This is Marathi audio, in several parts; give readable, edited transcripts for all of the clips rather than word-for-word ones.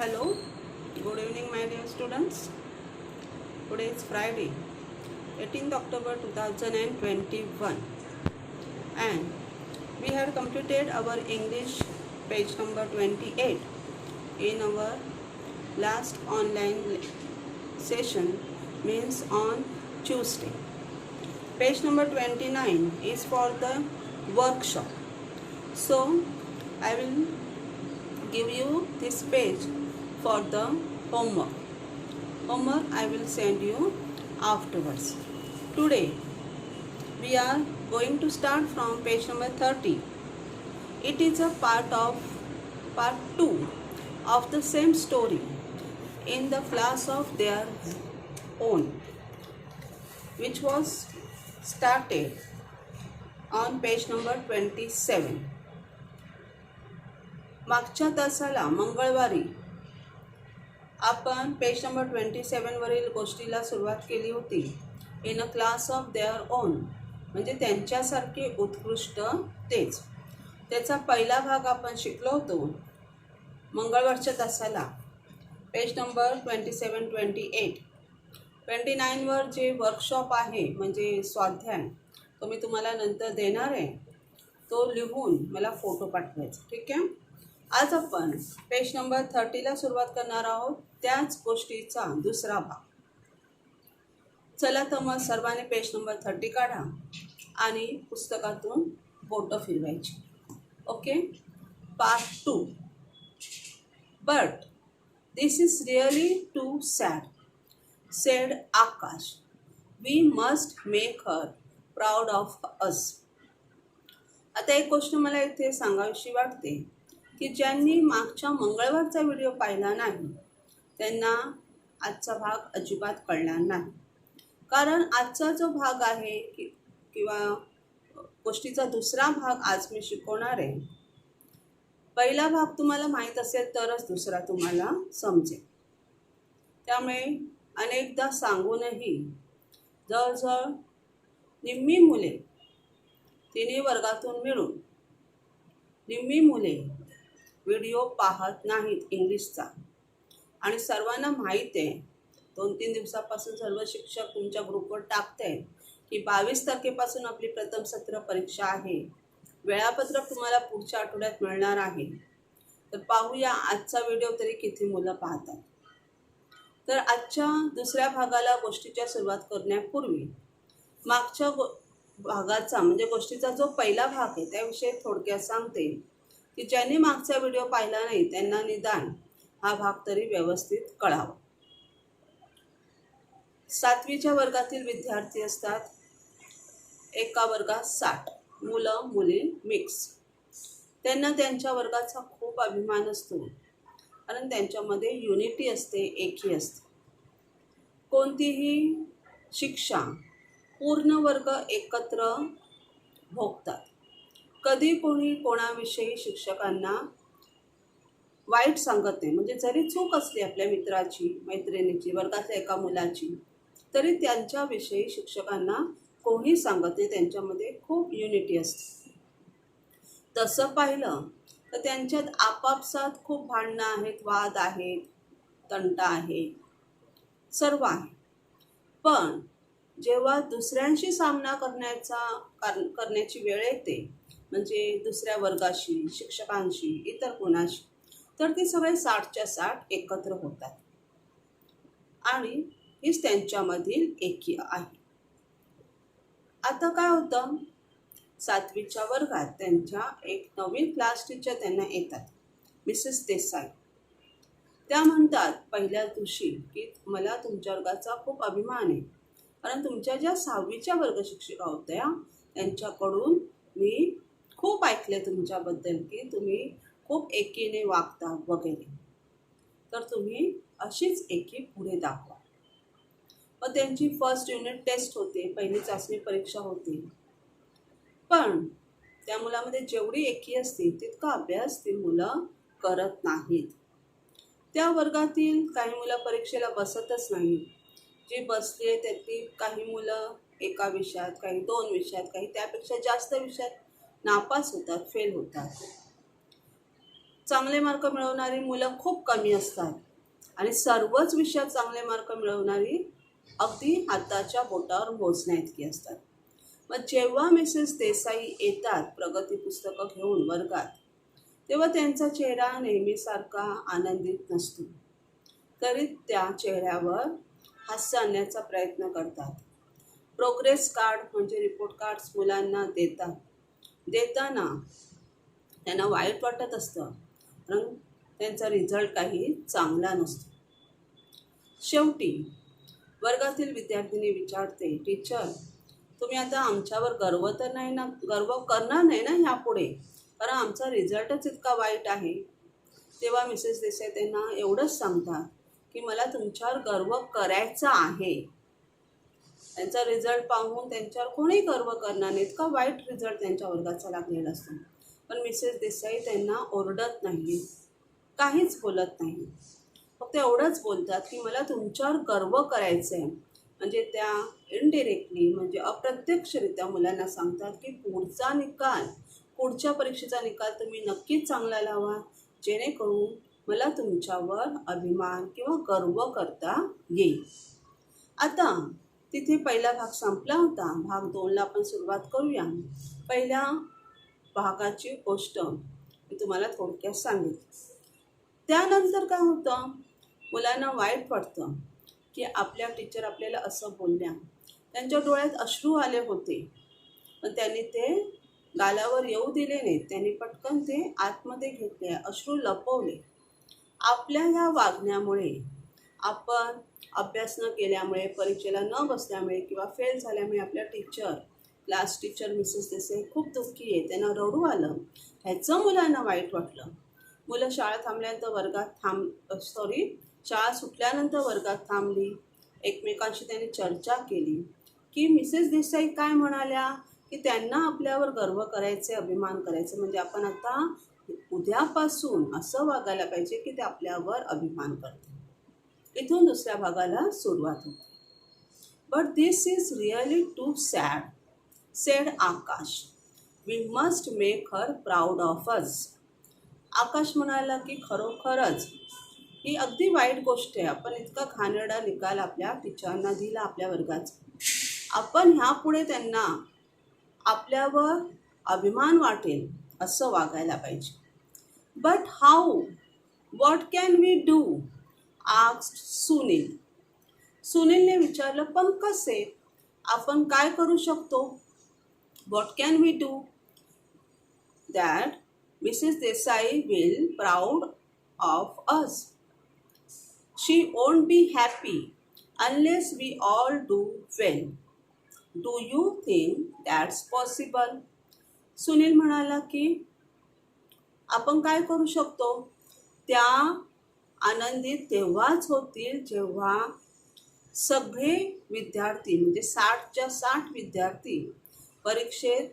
Hello, good evening my dear students. Today is Friday, 18th October 2021, and we had completed our English page number 28 in our last online session, means on Tuesday. Page number 29 is for the workshop. So I will give you this page for the homework. I will send you afterwards. Today we are going to start from page number 30. It is a part 2 of the same story in the class of their own, which was started on page number 27. मागच्या तासाला मंगळवारी आपण पेज नंबर 27 वरील गोष्टीला सुरुवात केली होती. In a class of their own, म्हणजे त्यांच्यासारखे उत्कृष्ट तेच. त्याचा पहिला भाग आपण शिकलो होतो मंगळवारच्या तासाला, पेज नंबर 27, 28. 29वर जे वर्कशॉप आहे म्हणजे स्वाध्याय, तो मी तुम्हाला नंतर देणार आहे. तो लिहून मला फोटो पाठवायचा, ठीक आहे. आज आपण पेज नंबर 30ला सुरुवात करणार आहोत, त्याच गोष्टीचा दुसरा भाग. चला तर मग सर्वांनी पेज नंबर 30 काढा आणि पुस्तकातून बोटं फिरवायची. Okay. Part 2. But this is really too sad, said Akash. We must make her proud of us. आता एक गोष्ट मला इथे सांगावीशी वाटते की ज्यांनी मागच्या मंगळवारचा व्हिडिओ पाहिला नाही त्यांना आजचा भाग अजिबात कळणार नाही. कारण आजचा जो भाग आहे किंवा गोष्टीचा दुसरा भाग आज मी शिकवणार आहे, पहिला भाग तुम्हाला माहीत असेल तरच दुसरा तुम्हाला समजेल. त्यामुळे अनेकदा सांगूनही जवळजवळ निम्मी मुले, तिन्ही वर्गातून मिळून निम्मी मुले व्हिडिओ पाहत नाहीत इंग्लिशचा. आणि सर्वांना माहीत आहे, 2-3 दिवसापासून सर्व शिक्षक तुमच्या ग्रुपवर टाकत आहेत की 22 तारखेपासून आपली प्रथम सत्र परीक्षा आहे. वेळापत्रक तुम्हाला पुढच्या आठवड्यात मिळणार आहे. तर पाहूया आजचा व्हिडिओ तरी किती मुलं पाहतात. तर आजच्या दुसऱ्या भागाला गोष्टीच्या सुरुवात करण्यापूर्वी मागच्या भागाचा म्हणजे गोष्टीचा जो पहिला भाग आहे त्याविषयी थोडक्यात सांगते की ज्यांनी मागचा व्हिडिओ पाहिला नाही त्यांना निदान हा भाग तरी व्यवस्थित कळावा. 7वीच्या वर्गातील विद्यार्थी असतात. एका वर्गात 60 मुलं मुली मिक्स. त्यांना त्यांच्या वर्गाचा खूप अभिमान असतो, कारण त्यांच्यामध्ये युनिटी असते, एकी असते. कोणतीही शिक्षा पूर्ण वर्ग एकत्र भोगतात. कधी कोणी कोणाविषयी शिक्षकांना वाईट सांगत नाही. म्हणजे जरी चूक असली आपल्या मित्राची, मैत्रिणीची, वर्गातल्या एका मुलाची, तरी त्यांच्याविषयी शिक्षकांना कोणी सांगत नाही. त्यांच्यामध्ये खूप युनिटी असते. तसं पाहिलं तर त्यांच्यात आपापसात खूप भांडणं आहेत, वाद आहेत, तंटा आहे, सर्व आहे. पण जेव्हा दुसऱ्यांशी सामना करण्याची वेळ येते, म्हणजे दुसऱ्या वर्गाशी, शिक्षकांशी, इतर कोणाशी, तर ते सगळे 60च्या 60 एकत्र होतात. आणि हीच त्यांच्यामधील एकी आहे. आता काय होतं, 7वीच्या वर्गात त्यांच्या एक नवीन क्लास टीचर त्यांना येतात, मिसेस देसाई. त्या म्हणतात पहिल्या दिवशी की मला तुमच्या वर्गाचा खूप अभिमान आहे, कारण तुमच्या ज्या 6वीच्या वर्ग शिक्षिका होत्या त्यांच्याकडून मी खूप ऐकले तुमच्याबद्दल की तुम्ही खूप एकीने वागता वगैरे. तर तुम्ही अशीच एकी पुढे दाखवा. मग त्यांची फर्स्ट युनिट टेस्ट होते, पहिली चाचणी परीक्षा होती. पण त्या मुलामध्ये जेवढी एकी असते तितका अभ्यास ती मुलं करत नाहीत. त्या वर्गातील काही मुलं परीक्षेला बसतच नाहीत. जी बसली आहे त्यातली काही मुलं एका विषयात, काही 2 विषयात, काही त्यापेक्षा जास्त विषयात नापास होतात, फेल होतात. चांगले मार्क मिळवणारी मुलं खूप कमी असतात आणि सर्वच विषयात चांगले मार्क मिळवणारी अगदी हाताच्या बोटावर मोजण्या इतकी असतात. मग जेव्हा मिसेस देसाई येतात प्रगती पुस्तकं घेऊन वर्गात, तेव्हा त्यांचा चेहरा नेहमीसारखा आनंदित नसतो. तरी त्या चेहऱ्यावर हास्य आणण्याचा प्रयत्न करतात. प्रोग्रेस कार्ड म्हणजे रिपोर्ट कार्ड्स मुलांना देतात. देताना त्यांना वाईट वाटत असतं, कारण त्यांचा रिझल्ट काही चांगला नसतो. शेवटी वर्गातील विद्यार्थिनी विचारते, टीचर तुम्ही आता आमच्यावर गर्व तर नाही ना, गर्व करणार नाही ना ह्यापुढे, कारण आमचा रिझल्टच इतका वाईट आहे. तेव्हा मिसेस देसाई त्यांना एवढंच सांगतात की मला तुमच्यावर गर्व करायचा आहे. त्यांचा रिझल्ट पाहून त्यांच्यावर कोणी गर्व करणार नाही, इतका वाईट रिझल्ट त्यांच्या वर्गाचा लागलेला असतो. पण मिसेस देसाई त्यांना ओरडत नाही, काहीच बोलत नाही. फक्त एवढंच बोलतात की मला तुमच्यावर गर्व करायचं आहे. म्हणजे त्या इनडिरेक्टली म्हणजे अप्रत्यक्षरित्या मुलांना सांगतात की पुढच्या परीक्षेचा निकाल तुम्ही नक्कीच चांगला लावा, जेणेकरून मला तुमच्यावर अभिमान किंवा गर्व करता येईल. आता तिथे पहिला भाग संपला होता. भाग 2ला आपण सुरुवात करूया. पहिल्या भागाची गोष्ट मी तुम्हाला थोडक्यात सांगितली. त्यानंतर काय होतं, मुलांना वाईट वाटतं की आपल्या टीचर आपल्याला असं बोलल्या. त्यांच्या डोळ्यात अश्रू आले होते, पण त्यांनी ते गालावर येऊ दिले नाहीत. त्यांनी पटकन ते आतमध्ये घेतले, अश्रू लपवले. आपल्या ह्या वागण्यामुळे, आपण अभ्यास न केल्यामुळे, परीक्षेला न बसल्यामुळे किंवा फेल झाल्यामुळे आपल्या क्लास टीचर मिसेस देसाई खूप दुःखी आहे, त्यांना रडू आलं. ह्याचं मुलांना वाईट वाटलं. मुलं शाळा सुटल्यानंतर वर्गात थांबली. एकमेकांशी त्यांनी चर्चा केली की मिसेस देसाई काय म्हणाल्या की त्यांना आपल्यावर गर्व करायचे, अभिमान करायचे. म्हणजे आपण आता उद्यापासून असं वागायला पाहिजे की ते आपल्यावर अभिमान करते. इथून दुसऱ्या भागाला सुरुवात होते. But this is really too sad, said Akash. We must make her proud of us. Akash म्हणाला की खरोखरच ही अगदी वाईट गोष्ट आहे. आपण इतका घाणेरडा निकाल आपल्या टीचरांना दिला आपल्या वर्गाचा. आपण ह्यापुढे त्यांना आपल्यावर अभिमान वाटेल असं वागायला पाहिजे. But how, what can we do, asked Sunil. सुनीलने विचारलं, पण कसे, आपण काय करू शकतो. What can we do that Mrs Desai will proud of us. She won't be happy unless we all do well. Do you think that's possible? Sunil म्हणाला की आपण काय करू शकतो, त्या आनंदित तेव्हाच होतील जेव्हा सगळे विद्यार्थी म्हणजे 60च्या 60 विद्यार्थी परीक्षेत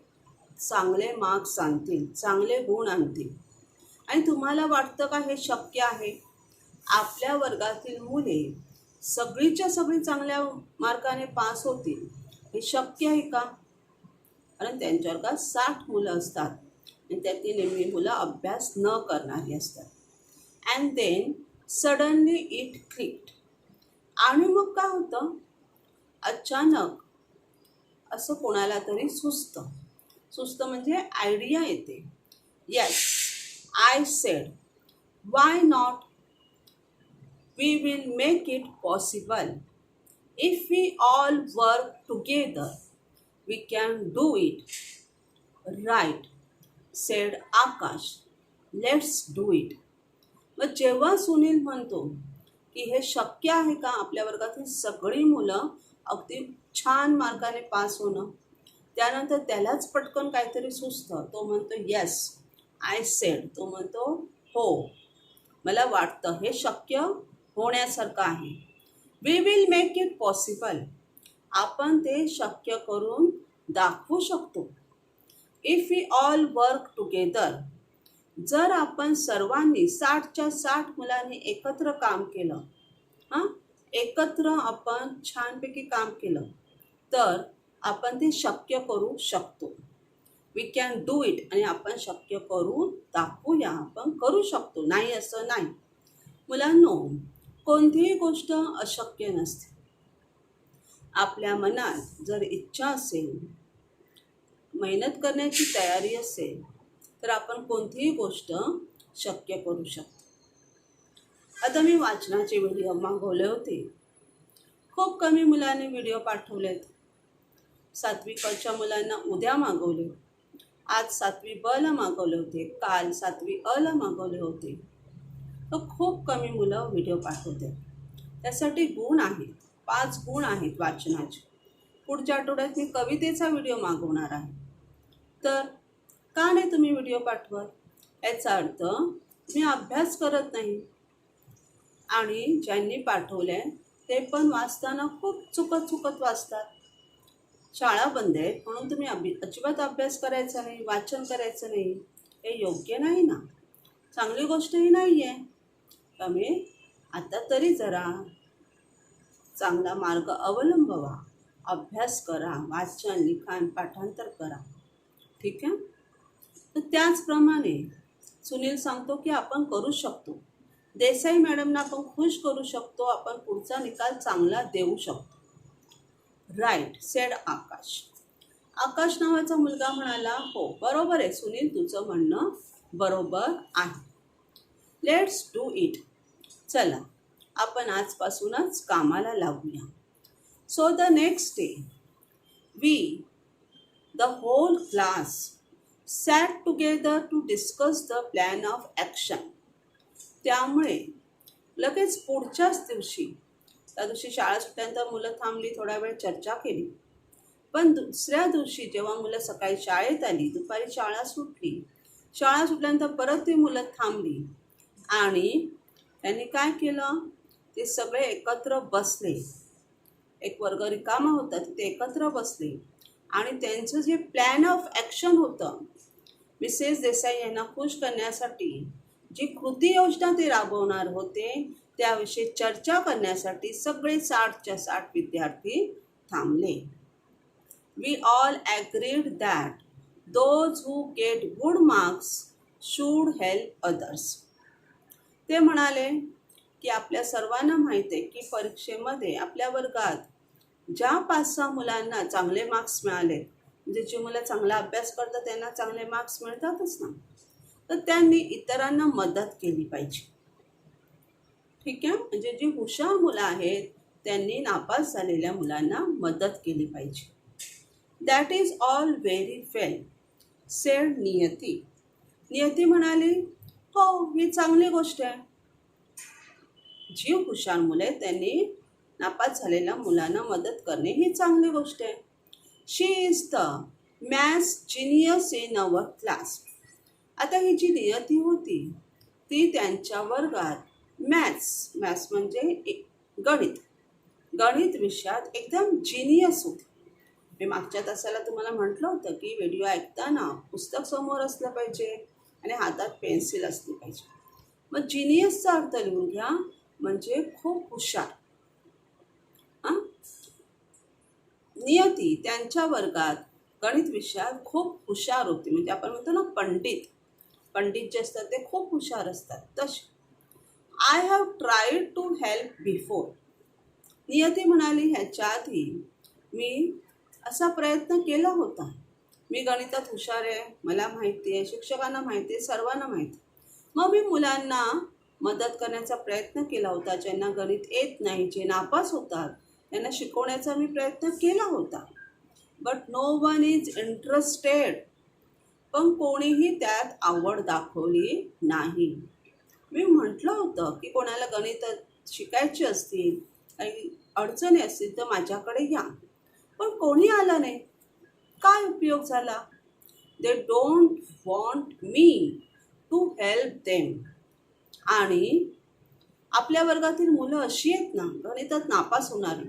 चांगले मार्क्स आणतील, चांगले गुण आणतील. आणि तुम्हाला वाटतं का हे शक्य आहे? आपल्या वर्गातील मुले सगळीच्या सगळी चांगल्या मार्काने पास होतील, हे शक्य आहे का? कारण त्यांच्या वर्गात 60 मुलं असतात आणि त्यातील नेहमी मुलं अभ्यास न करणारी असतात. And then suddenly it clicked. आणि मग काय होतं, अचानक असं कोणाला तरी सुचतं म्हणजे आयडिया येते. Yes, I said, why not, we will make it possible. If we all work together, we can do it. Right, said Akash. Let's do it. मग जेव्हा सुनील म्हणतो की हे शक्य आहे का आपल्या वर्गातील सगळी मुलं अगदी छान मार्काने पास होणं, त्यानंतर त्यालाच पटकन काहीतरी सुचतं. तो म्हणतो येस, आय सेड. तो म्हणतो हो, मला वाटतं हे शक्य होण्यासारखं आहे. We will make it possible. आपण ते शक्य करून दाखवू शकतो. If we all work together. जर आपण सर्वांनी 60च्या 60 मुलांनी एकत्र काम केलं, एकत्र आपण छानपैकी काम केलं, तर आपण ते शक्य करू शकतो. वी कॅन डू इट, आणि आपण शक्य करून दाखवूया, आपण करू शकतो, नाही असं नाही. मुलांनो, कोणतीही गोष्ट अशक्य नसते. आपल्या मनात जर इच्छा असेल, मेहनत करण्याची तयारी असेल, तर आपण कोणतीही गोष्ट शक्य करू शकतो. आता मी वाचनाचे व्हिडिओ मागवले होते. खूप कमी मुलांनी व्हिडिओ पाठवलेत. 7वी क मुलांना उद्या मागवले, आज 7वी ब ला मागवले होते, काल 7वी अ ला मागवले होते. तर खूप कमी मुलं व्हिडिओ पाठवतात. त्यासाठी गुण आहेत, 5 गुण आहेत वाचनाचे. पुढच्या आठवड्यात मी कवितेचा व्हिडिओ मागवणार आहे. तर का नाही तुम्ही व्हिडिओ पाठवत? याचा अर्थ मी अभ्यास करत नाही, आणि ज्यांनी पाठवले ते पण वाचताना खूप चुकत वाचतात. शाळा बंद आहेत म्हणून तुम्ही अजिबात अभ्यास करायचा नाही, वाचन करायचं नाही, हे योग्य नाही ना, चांगली गोष्टही नाही आहे. त्यामुळे आता तरी जरा चांगला मार्ग अवलंबवा, अभ्यास करा, वाचन, लिखाण, पाठांतर करा. ठीक आहे. तर त्याचप्रमाणे सुनील सांगतो की आपण करू शकतो. देसाई मॅडमना आपण खुश करू शकतो, आपण पुढचा निकाल चांगला देऊ शकतो. राईट सेड आकाश. आकाश नावाचा मुलगा म्हणाला, हो बरोबर आहे सुनील, तुझं म्हणणं बरोबर आहे. Let's do it. चला आपण आजपासूनच कामाला लागूया. So the next day we the whole class sat together to discuss the plan of action. त्यामुळे लगेच पुढच्याच दिवशी, त्या दिवशी शाळा सुटल्यानंतर मुलं थांबली, थोडा वेळ चर्चा केली. पण दुसऱ्या दिवशी जेव्हा मुलं सकाळी शाळेत आली, दुपारी शाळा सुटली, शाळा सुटल्यानंतर परत ती मुलं थांबली आणि त्यांनी काय केलं, ते सगळे एकत्र बसले. एक वर्ग रिकामा होता, तिथे एकत्र बसले आणि त्यांचं जे प्लॅन ऑफ ॲक्शन होतं, मिसेस देसाई यांना खुश करण्यासाठी जी कृती योजना ते राबवणार होते, त्याविषयी चर्चा करण्यासाठी सगळे 60च्या 60 विद्यार्थी थांबले. We all agreed that those who get good marks should help others. ते म्हणाले की आपल्या सर्वांना माहीत आहे की परीक्षेमध्ये आपल्या वर्गात ज्या 5-6 मुलांना चांगले मार्क्स मिळाले, म्हणजे जी मुलं चांगला अभ्यास करतात त्यांना चांगले मार्क्स मिळतातच ना, तर त्यांनी इतरांना मदत केली पाहिजे. ठीक आहे. म्हणजे जी हुशार मुलं आहेत त्यांनी नापास झालेल्या मुलांना मदत केली पाहिजे. That is all very well said Niyati. Niyati म्हणाली, हो ही चांगली गोष्ट आहे. जी हुशार मुले आहेत त्यांनी नापास झालेल्या मुलांना मदत करणे ही चांगली गोष्ट आहे. She is the maths genius in our class. आता ही जी नियती होती ती त्यांच्या वर्गात मॅथ्स म्हणजे गणित विषयात एकदम जिनियस होती. मी मागच्या तासाला तुम्हाला म्हटलं होतं की व्हिडिओ ऐकताना पुस्तक समोर असलं पाहिजे आणि हातात पेन्सिल असली पाहिजे. मग जिनियसचा अर्थ लिहून घ्या, म्हणजे खूप हुशार. नियती त्यांच्या वर्गात गणित विषयात खूप हुशार होती. म्हणजे आपण म्हणतो ना पंडित जे असतात ते खूप हुशार असतात तसे. I have tried to help before. Niyati म्हणाली, ह्याच्या आधी मी असा प्रयत्न केला होता. मी गणितात हुशार आहे, मला माहिती आहे, शिक्षकांना माहिती आहे, सर्वांना माहिती आहे. मग मी मुलांना मदत करण्याचा प्रयत्न केला होता. ज्यांना गणित येत नाही, जे नापास होतात, त्यांना शिकवण्याचा मी प्रयत्न केला होता. But no one is interested. पण कोणीही त्यात आवड दाखवली नाही. मी म्हटलं होतं की कोणाला गणित शिकायची असतील, काही अडचणी असतील तर माझ्याकडे या, पण कोणी आलं नाही. काय उपयोग झाला? They don't want me to help them. आणि आपल्या वर्गातील मुलं अशी आहेत ना, गणितात नापास होणारी,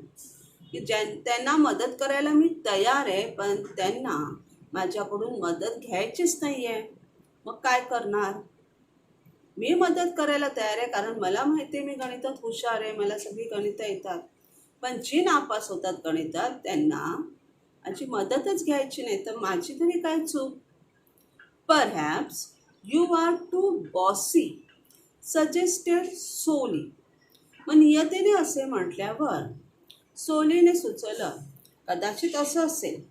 की त्यांना मदत करायला मी तयार आहे, पण त्यांना माझ्याकडून मदत घ्यायचीच नाही आहे. मग काय करणार? मी मदत करायला तयार आहे, कारण मला माहिती आहे मी गणितात हुशार आहे, मला सगळी गणितं येतात. पण जी नापास होतात गणितात त्यांना माझी मदतच घ्यायची नाही, तर माझी तरी काय चूक? Perhaps you are too bossy suggested Soli. मग नियतीने असे म्हटल्यावर सोलीने सुचवलं, कदाचित असं असेल,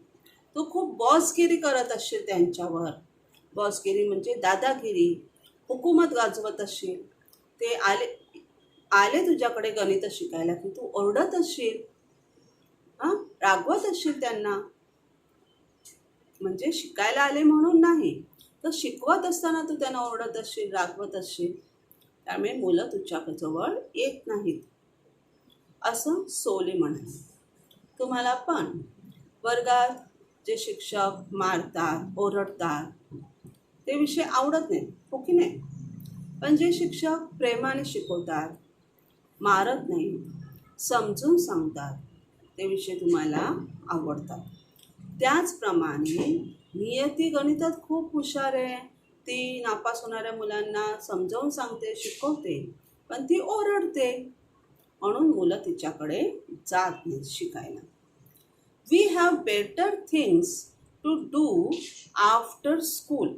तू खूप बॉसगिरी करत असशील त्यांच्यावर. बॉसगिरी म्हणजे दादागिरी, हुकूमत गाजवत असशील. ते आले आले तुझ्याकडे गणित शिकायला की तू ओरडत असशील, हां, रागवत असशील त्यांना. म्हणजे शिकायला आले म्हणून नाही, तर शिकवत असताना तू त्यांना ओरडत असशील, रागवत असशील. त्यामुळे मुलं तुझ्याजवळ येत नाहीत, असं सोली म्हणाले. तुम्हाला पण वर्गात जे शिक्षक मारतात, ओरडतात, ते विषय आवडत नाहीत, हो की नाही? पण जे शिक्षक प्रेमाने शिकवतात, मारत नाहीत, समजून सांगतात, ते विषय तुम्हाला आवडतात. त्याचप्रमाणे नियती गणितात खूप हुशार आहे. ती नापास होणाऱ्या मुलांना समजावून सांगते, शिकवते, पण ती ओरडते, म्हणून मुलं तिच्याकडे जात नाहीत शिकायला. We have better things to do after school.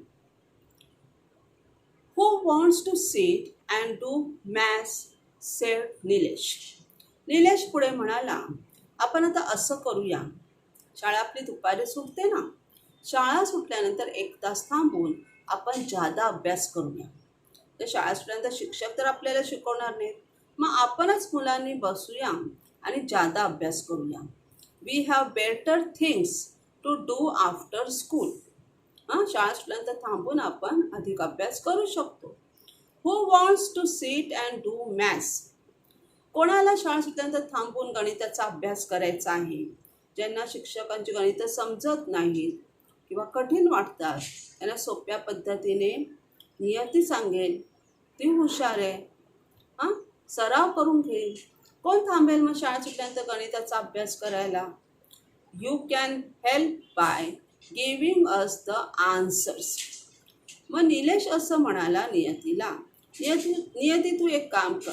Who wants to sit and do maths said Nilesh. Nilesh पुढे म्हणाला, आपण आता असं करूया, शाळा आपली दुपारी सुटते ना, शाळा सुटल्यानंतर 1 तास थांबून आपण जादा अभ्यास करूया. तर शाळा सुटल्यानंतर शिक्षक तर आपल्याला शिकवणार नाहीत, मग आपणच मुलांनी बसूया आणि जादा अभ्यास करूया. We have better things to do after school. शाळा सुटल्यानंतर थांबून आपण अधिक अभ्यास करू शकतो. Who wants to sit and do maths. कोणाला शाळा सुटल्यानंतर थांबून गणिताचा अभ्यास करायचा आहे? ज्यांना शिक्षकांची गणितं समजत नाहीत किंवा कठीण वाटतात, त्यांना सोप्या पद्धतीने नियती सांगेल, ती हुशार आहे, हां, सराव करून घेईल. कोण थांबेल मग शाळा सुटल्यानंतर गणिताचा अभ्यास करायला? You can help by giving us the answers. मग निलेश असं म्हणाला नियतीला, नियती तू एक काम कर,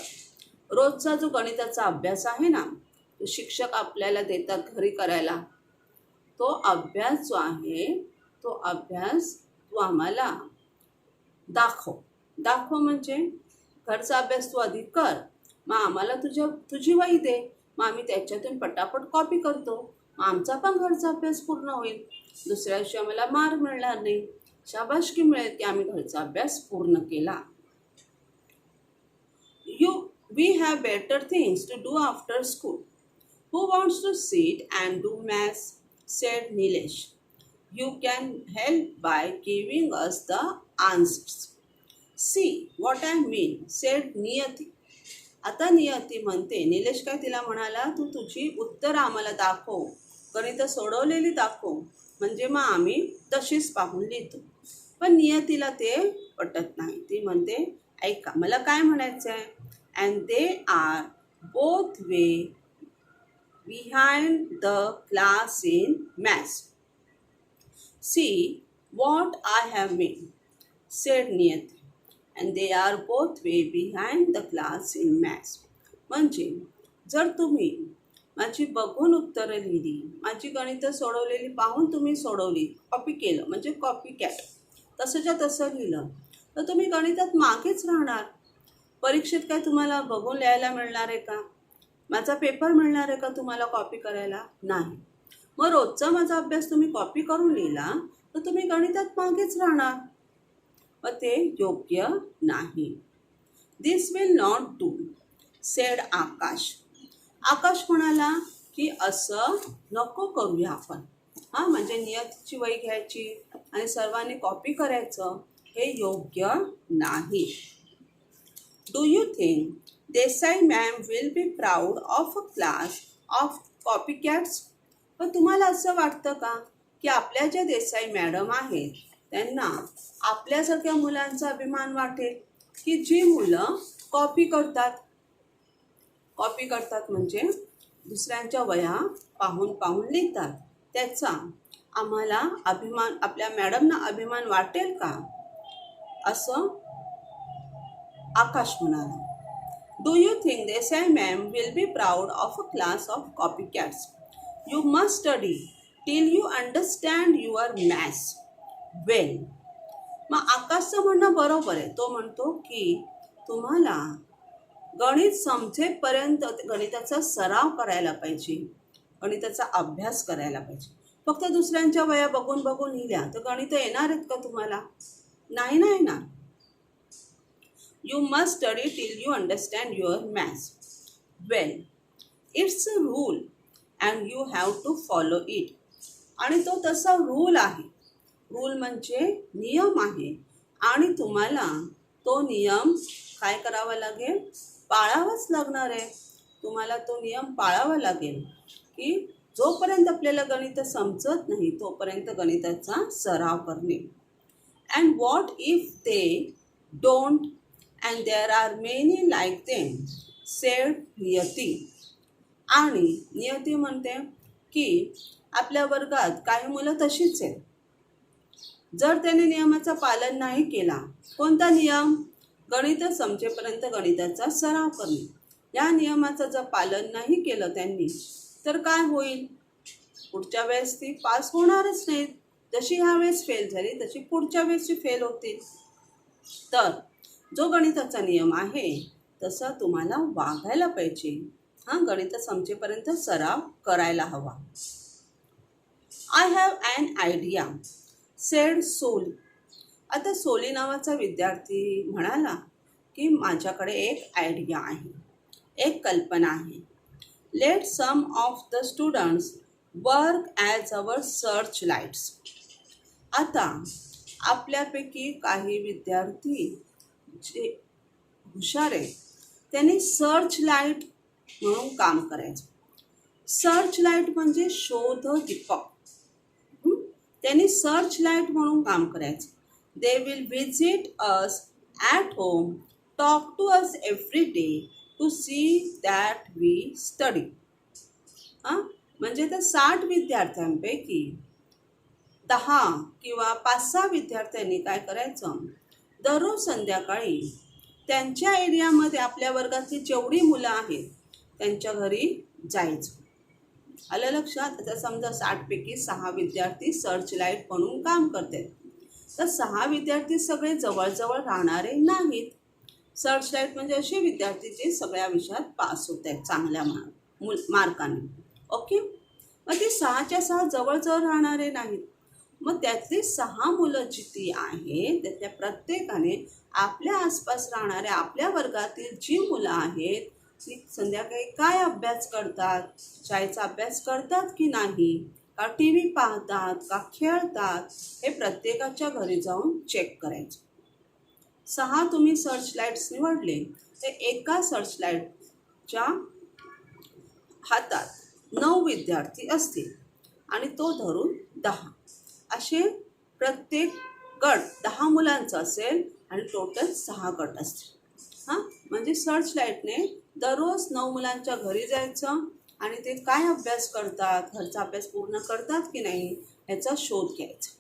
रोजचा जो गणिताचा अभ्यास आहे ना, तो शिक्षक आपल्याला देतात घरी करायला, तो अभ्यास जो आहे, तो अभ्यास तू आम्हाला दाखव म्हणजे घरचा अभ्यास तू आधी कर, मग आम्हाला तुझी वही दे, मग आम्ही त्याच्यातून पटापट कॉपी करतो, मग आमचा पण घरचा अभ्यास पूर्ण होईल. दुसऱ्या दिवशी आम्हाला मार मिळणार नाही, शाबासकी मिळेल की आम्ही घरचा अभ्यास पूर्ण केला. We have better things to do after school. Who wants to sit and do maths? Said Nilesh. You can help by giving us the answers. See what I mean, said Niyati. आता नियती म्हणते, निलेश काय तिला म्हणाला, तू तुझी उत्तर आम्हाला दाखव, गणितं सोडवलेली दाखव, म्हणजे मग आम्ही तशीच पाहून लिहितो. पण नियतीला ते पटत नाही. ती म्हणते, ऐका, मला काय म्हणायचं आहे, and they are both way behind the class in maths. See what I have made, said Niyati, and they are both way behind the class in maths. म्हणजे जर तुम्ही माझी बघून उत्तरं लिहिली, माझी गणितं सोडवलेली पाहून तुम्ही सोडवली, कॉपी केलं म्हणजे कॉपी कॅट, तसंच्या तसं लिहिलं, तर तुम्ही गणितात मागेच राहणार. परीक्षेत काय तुम्हाला बघून लिहायला मिळणार आहे का? माझा पेपर मिळणार आहे का तुम्हाला कॉपी करायला? नाही. मग रोजचा माझा अभ्यास तुम्ही कॉपी करून लिहिला तर तुम्ही गणितात मागेच राहणार, मग ते योग्य नाही. दिस विल नॉट डू, सेड आकाश. आकाश म्हणाला की असं नको करूया आपण, म्हणजे नियतीची वही घ्यायची आणि सर्वांनी कॉपी करायचं, हे योग्य नाही. Do you think Desai ma'am will be proud of a class of copycats? पण तुम्हाला असं वाटतं का की आपल्या ज्या देसाई मॅडम आहेत त्यांना आपल्यासारख्या मुलांचा अभिमान वाटेल की जी मुलं कॉपी करतात म्हणजे दुसऱ्यांच्या वह्या पाहून लिहितात, त्याचा आम्हाला अभिमान, आपल्या मॅडमना अभिमान वाटेल का? असं आकाश म्हणाला. Do you think Desai ma'am will be proud of a class of copycats? You must study till you understand your maths well. मग आकाशचं म्हणणं बरोबर आहे. तो म्हणतो की तुम्हाला गणित समजेपर्यंत गणिताचा सराव करायला पाहिजे, गणिताचा अभ्यास करायला पाहिजे. फक्त दुसऱ्यांच्या वया बघून बघून लिहिल्या तर गणित येणार आहेत का तुम्हाला? नाही ना येणार. You must study till you understand your maths well. It's a rule and you have to follow it. आणि तो तसा रूल आहे. रूल म्हणजे नियम आहे आणि तुम्हाला तो नियम काय करावा लागेल? पाळावाच लागणार आहे. तुम्हाला तो नियम पाळावा लागेल की जोपर्यंत आपल्याला गणित समजत नाही तोपर्यंत गणिताचा सराव करणे. And what if they don't and there are many like them said Niyati. आणि नियती म्हणते की आपल्या वर्गात काही मुलं तशीच आहेत. जर त्याने नियमाचं पालन नाही केला, कोणता नियम? गणित समजेपर्यंत गणिताचा सराव करणे. या नियमाचं जर पालन नाही केलं त्यांनी तर काय होईल? पुढच्या वेळेस ती पास होणारच नाहीत. जशी ह्या वेळेस फेल झाली तशी पुढच्या वेळेस ती फेल होतील. तर जो गणिताचा नियम आहे तसा तुम्हाला वागायला पाहिजे. गणित समजेपर्यंत सराव करायला हवा. I have an idea said Soli. आता सोली नावाचा विद्यार्थी म्हणाला की माझ्याकडे एक आयडिया आहे, एक कल्पना आहे. Let some of the students work as our search lights. आता आपल्यापैकी काही विद्यार्थी जे हुशार आहे त्यांनी सर्च लाईट म्हणून काम करायचं. सर्च लाईट म्हणजे शोध दीपक. त्यांनी सर्च लाईट म्हणून काम करायचं. They will visit us at home, talk to us every day to see that we study. म्हणजे त्या 60 विद्यार्थ्यांपैकी 10 किंवा 5-6 विद्यार्थ्यांनी काय करायचं? दररोज संध्याकाळी त्यांच्या एरियामध्ये आपल्या वर्गातली जेवढी मुलं आहेत त्यांच्या घरी जायचं. आलं लक्षात? आता समजा 60 पैकी 6 विद्यार्थी सर्च लाईट म्हणून काम करतात. तर 6 विद्यार्थी सगळे जवळजवळ राहणारे नाहीत. सर्च लाईट म्हणजे असे विद्यार्थी जे सगळ्या विषयात पास होत आहेत चांगल्या मार्काने. ओके. मग ते 6च्या 6 जवळजवळ राहणारे नाहीत. मग त्यातली 6 मुलं जी आहेत त्यातल्या प्रत्येकाने आपल्या आसपास राहणाऱ्या आपल्या वर्गातील जी मुलं आहेत ती संध्याकाळी काय अभ्यास करतात, शाळेचा अभ्यास करतात की नाही, का टी व्ही पाहतात, का खेळतात, हे प्रत्येकाच्या घरी जाऊन चेक करायचं. 6 तुम्ही सर्च लाईट्स निवडले तर एका सर्च लाईटच्या हातात 9 विद्यार्थी असतील आणि तो धरून 10. असे प्रत्येक गट 10 मुलांचा असेल आणि टोटल 6 गट असतील. म्हणजे सर्च लाईटने दररोज 9 मुलांच्या घरी जायचं आणि ते काय अभ्यास करतात, घरचा अभ्यास पूर्ण करतात की नाही ह्याचा शोध घ्यायचा.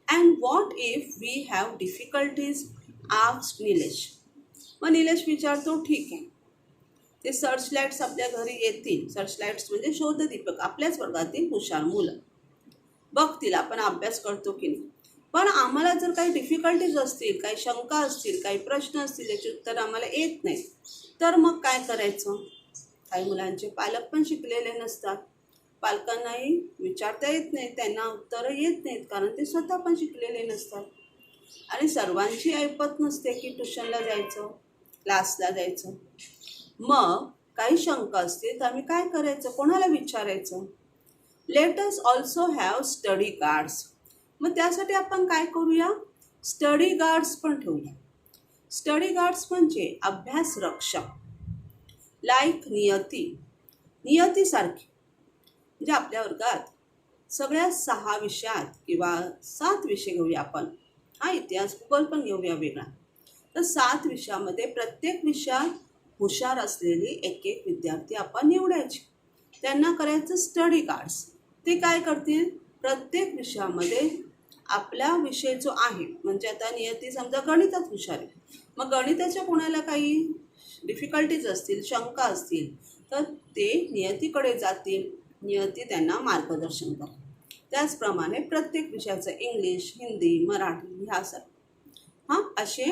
And what if we have difficulties asked Nilesh. मग निलेश विचारतो ठीक आहे, ते सर्च लाईट्स आपल्या घरी येतील. सर्च लाईट्स म्हणजे शोधदीपक, आपल्याच वर्गातील हुशार मुलं बघतील आपण अभ्यास करतो की नाही. पण आम्हाला जर काही डिफिकल्टीज असतील, काही शंका असतील, काही प्रश्न असतील याची उत्तर आम्हाला येत नाहीत तर मग काय करायचं? काही मुलांचे पालक पण शिकलेले नसतात. पालकांनाही विचारता येत नाही, त्यांना उत्तरं येत नाहीत कारण ते स्वतः पण शिकलेले नसतात. आणि सर्वांची ऐपत नसते की ट्युशनला जायचं, क्लासला जायचं. मग काही शंका असतील तर आम्ही काय करायचं? कोणाला विचारायचं? Let us also have study guards. मग त्यासाठी आपण काय करूया? स्टडी गार्ड्स पण ठेवूया. स्टडी गार्ड्स म्हणजे अभ्यास रक्षक. लाईक नियती, नियतीसारखी. म्हणजे आपल्या वर्गात सगळ्या 6 विषयात किंवा 7 विषय घेऊया आपण. इतिहास भूगोल पण घेऊया वेगळा. तर 7 विषयामध्ये प्रत्येक विषयात हुशार असलेले एक एक विद्यार्थी आपण निवडायचे. त्यांना करायचं स्टडी गार्ड्स. ते काय करतील? प्रत्येक विषयामध्ये आपला विषय जो आहे, म्हणजे आता नियती समजा गणितात हुशार आहे, मग गणिताच्या कोणाला काही डिफिकल्टीज असतील, शंका असतील तर ते नियतीकडे जातील. नियती त्यांना मार्गदर्शन करेल. त्याचप्रमाणे प्रत्येक विषयाचं इंग्लिश, हिंदी, मराठी ह्या हां, असे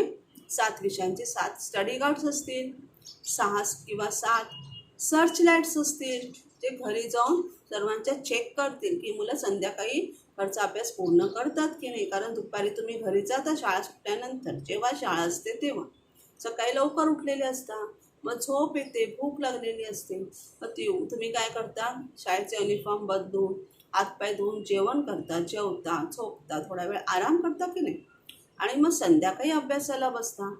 7 विषयांचे 7 स्टडी गार्ड्स असतील, 6 किंवा 7 सर्च लाईट्स असतील, जे घरी जाऊन सर्वांच्या चेक करतील की मुलं संध्याकाळी घरचा अभ्यास पूर्ण करतात की नाही. कारण दुपारी तुम्ही घरी जाता शाळा सुटल्यानंतर, जेव्हा शाळा असते तेव्हा. सकाळी लवकर उठलेले असता, मग झोप येते, भूक लागलेली असते. मग तुम्ही काय करता, शाळेचे युनिफॉर्म बदलून, हातपाय धुवून जेवण करता, जेवता, झोपता, थोडा वेळ आराम करता की नाही, आणि मग संध्याकाळी अभ्यासाला बसता.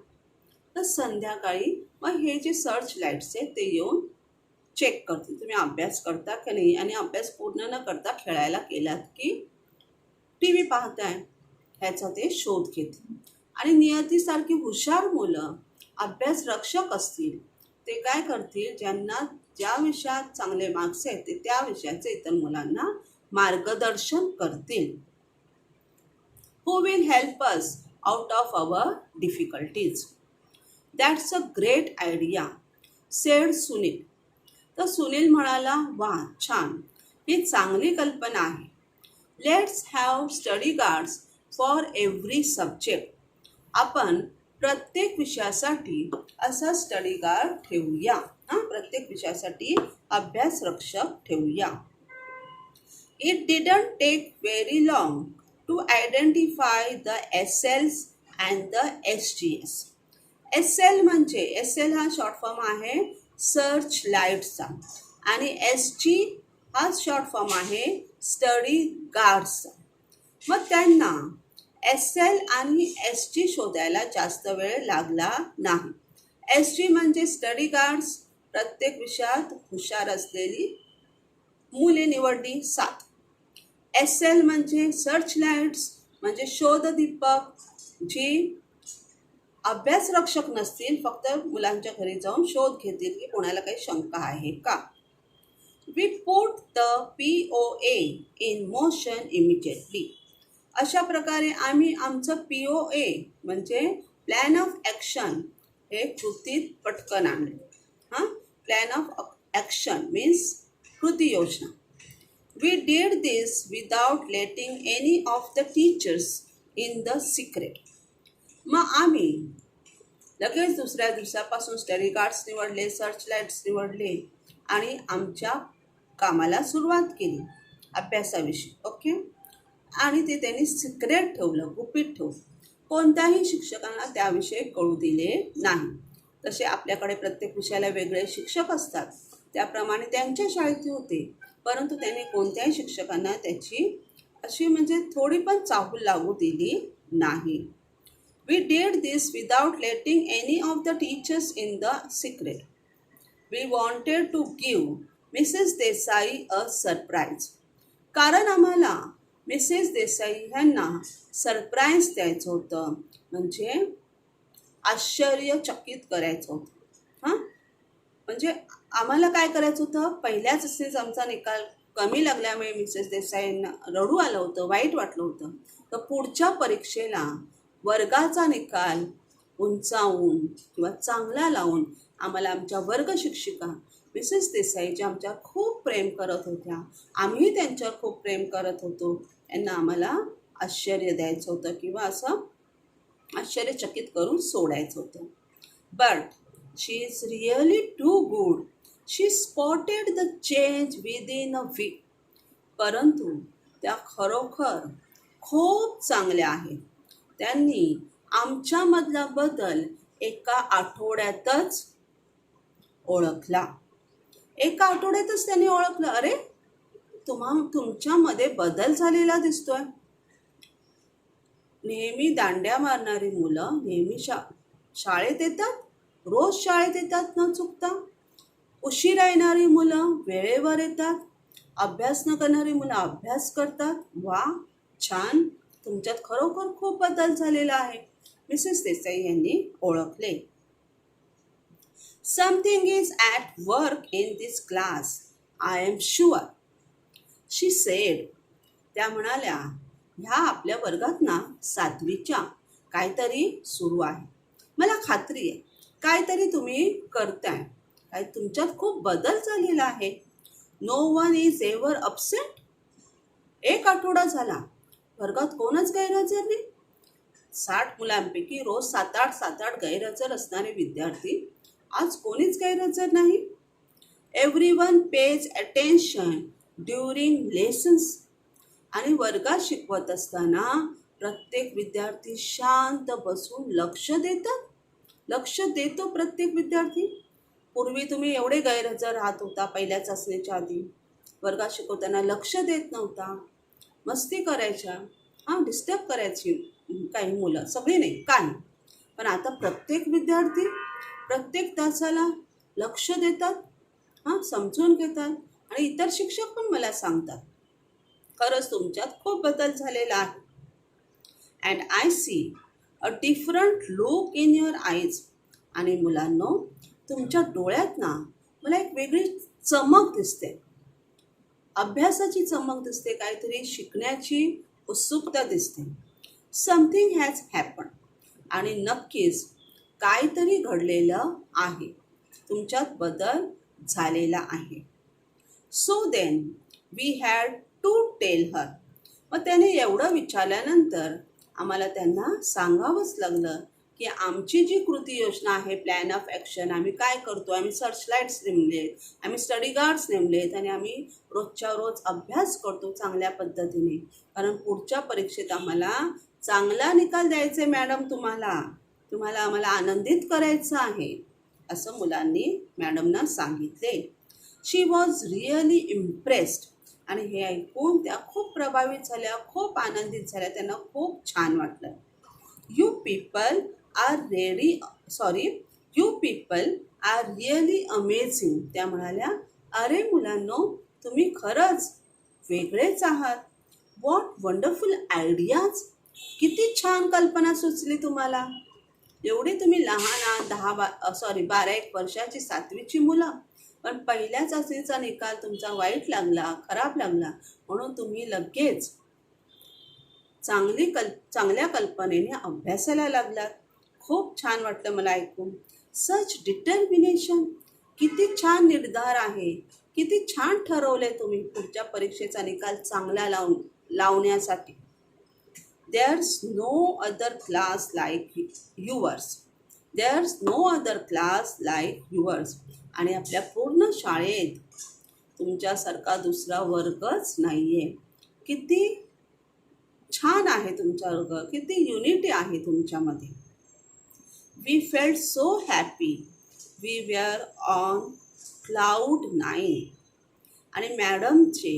तर संध्याकाळी मग हे जे सर्च लाईट्स आहेत ते येऊन चेक करतील तुम्ही अभ्यास करता की नाही, आणि अभ्यास पूर्ण न करता खेळायला गेलात की टी व्ही पाहताय ह्याचा ते शोध घेतील. आणि नियतीसारखी हुशार मुलं अभ्यास रक्षक असतील, ते काय करतील, ज्यांना ज्या विषयात चांगले मार्क्स आहेत ते त्या विषयाचे इतर मुलांना मार्गदर्शन करतील. Who will help us out of our difficulties. That's a great idea sed Sunil. तर सुनील म्हणाला, वा छान, ही चांगली कल्पना आहे. Let's have study guards for every subject. आपण प्रत्येक विषयासाठी असा स्टडी गार्ड ठेवूया. प्रत्येक विषयासाठी अभ्यास रक्षक ठेवूया. It didn't take very long to identify the SLs and the SGS. SL म्हणजे, SL हा शॉर्ट फॉर्म आहे सर्च लाईट्सचा, आणि SG हा शॉर्ट फॉर्म आहे स्टडी गार्ड्सचा. मग त्यांना SL आणि SG शोधायला जास्त वेळ लागला नाही. SG म्हणजे स्टडी गार्ड्स, प्रत्येक विषयात हुशार असलेली मुले निवडली 7. SL म्हणजे सर्च लाईट्स, म्हणजे शोधदीपक, जी अभ्यास रक्षक नसतील, फक्त मुलांच्या घरी जाऊन शोध घेतील की कोणाला काही शंका आहे का. We put the POA in motion immediately. अशा प्रकारे आम्ही आमचं POA म्हणजे प्लॅन ऑफ ॲक्शन हे कृतीत पटकन आणले. प्लॅन ऑफ ॲक्शन मीन्स कृती योजना. We did this without letting any of the teachers in the secret. मग आम्ही लगेच दुसऱ्या दिवसापासून स्टडी गार्ड्स निवडले, सर्च लाईट्स निवडले, आणि आमच्या कामाला सुरुवात केली अभ्यासाविषयी. ओके. आणि ते त्यांनी सिक्रेट ठेवलं, गुपित ठेवलं. कोणत्याही शिक्षकांना त्याविषयी कळू दिले नाही. तसे आपल्याकडे प्रत्येक विषयाला वेगळे शिक्षक असतात, त्याप्रमाणे त्यांच्या शाळेत होते, परंतु त्यांनी कोणत्याही शिक्षकांना त्याची अशी म्हणजे थोडी पण चाहूल लागू दिली नाही. We did this without letting any of the teachers in the secret. We wanted to give Mrs. Desai a surprise. कारण आम्हाला मिसेस देसाई ह्यांना सरप्राईज द्यायचं होतं, म्हणजे आश्चर्यचकित करायचं होतं. म्हणजे आम्हाला काय करायचं होतं, पहिल्याच असेच आमचा निकाल कमी लागल्यामुळे मिसेस देसाईंना रडू आलं होतं, वाईट वाटलं होतं. तर पुढच्या परीक्षेला वर्गाचा निकाल उंचावून किंवा चांगला लावून आम्हाला आमच्या वर्ग शिक्षिका मिसेस देसाई ज्या आमच्यावर खूप प्रेम करत होत्या, आम्ही त्यांच्यावर खूप प्रेम करत होतो, त्यांना आम्हाला आश्चर्य द्यायचं होतं किंवा असं आश्चर्यचकित करून सोडायचं होतं. But she is really too good. She spotted the change within a week. परंतु त्या खरोखर खूप चांगल्या आहेत. त्यांनी आमच्यामधला बदल एका आठवड्यातच ओळखला. एका आठवड्यातच त्यांनी ओळखलं, अरे तुमच्यामध्ये बदल झालेला दिसतोय. नेहमी दांड्या मारणारी मुलं नेहमी शाळेत येतात, रोज शाळेत येतात न चुकता. उशिरा येणारी मुलं वेळेवर येतात, अभ्यास न करणारी मुलं अभ्यास करतात. वा छान, तुमच्यात खरोखर खूप बदल झालेला आहे, मिसेस देसाई यांनी ओळखले. Something is at work in this class, I am sure, she sed. त्या म्हणाल्या, ह्या आपल्या वर्गात ना 7वीच्या काहीतरी सुरू आहे. मला खात्री आहे काहीतरी तुम्ही करताय, काय तुमच्यात खूप बदल झालेला आहे. No one is ever absent. एक आठवडा झाला वर्गात कोणच गैरहजर नाही. 60 मुलांपैकी रोज 7-8 गैरहजर असणारे विद्यार्थी आज कोणीच गैरहजर नाही. Everyone page attention during lessons. आणि वर्गात शिकवत असताना प्रत्येक विद्यार्थी शांत बसून लक्ष देतो प्रत्येक विद्यार्थी. पूर्वी तुम्ही एवढे गैरहजर राहत होता पहिल्या चाचणीच्या आधी. वर्गात शिकवताना लक्ष देत नव्हता, मस्ती करायच्या, डिस्टर्ब करायची काही मुलं, सगळी नाही काही. पण आता प्रत्येक विद्यार्थी प्रत्येक तासाला लक्ष देतात, समजून घेतात. आणि इतर शिक्षक पण मला सांगतात खरंच तुमच्यात खूप बदल झालेला आहे. And I see a different look in your eyes. आणि मुलांनो, तुमच्या डोळ्यात ना मला एक वेगळी चमक दिसते, अभ्यासाची चमक दिसते, काहीतरी शिकण्याची उत्सुकता दिसते. Something has happen. आणि नक्कीच काहीतरी घडलेलं आहे, तुमच्यात बदल झालेला आहे. So then we had to tell her. मग त्याने एवढं विचारल्यानंतर आम्हाला त्यांना सांगावंच लागलं की आमची जी कृती योजना आहे, प्लॅन ऑफ ॲक्शन, आम्ही काय करतो. आम्ही सर्चलाईट्स नेमलेत, आम्ही स्टडी गार्ड्स नेमलेत आणि आम्ही रोजच्या रोज अभ्यास करतो चांगल्या पद्धतीने. कारण पुढच्या परीक्षेत आम्हाला चांगला निकाल द्यायचा आहे मॅडम. तुम्हाला आम्हाला आनंदित करायचं आहे, असं मुलांनी मॅडमना सांगितले. शी वॉज रिअली इम्प्रेस्ड. आणि हे ऐकून त्या खूप प्रभावित झाल्या, खूप आनंदित झाल्या, त्यांना खूप छान वाटलं. You people are really amazing. त्या म्हणाल्या, अरे मुलांनो, तुम्ही खरंच वेगळेच आहात. What wonderful ideas. किती छान कल्पना सुचली तुम्हाला. एवढी तुम्ही लहान 12-1 वर्षाची 7वीची मुलं, पण पहिल्या चाचणीचा निकाल तुमचा वाईट लागला, खराब लागला, म्हणून तुम्ही लगेच चांगल्या कल्पनेने अभ्यासाला लागलात. खूप छान वाटलं मला ऐकून. सच डिटर्मिनेशन. किती छान निर्धार आहे, किती छान ठरवले तुम्ही पुढच्या परीक्षेचा निकाल चांगला लावण्यासाठी. There's no other class like yours. There's no other class like yours. आणि आपल्या पूर्ण शाळेत तुमच्यासारखा दुसरा वर्गच नाहीये. किती छान आहे तुमचा वर्ग, किती युनिटी आहे तुमच्यामध्ये. We felt so happy. We were on cloud 9. आणि मॅडमचे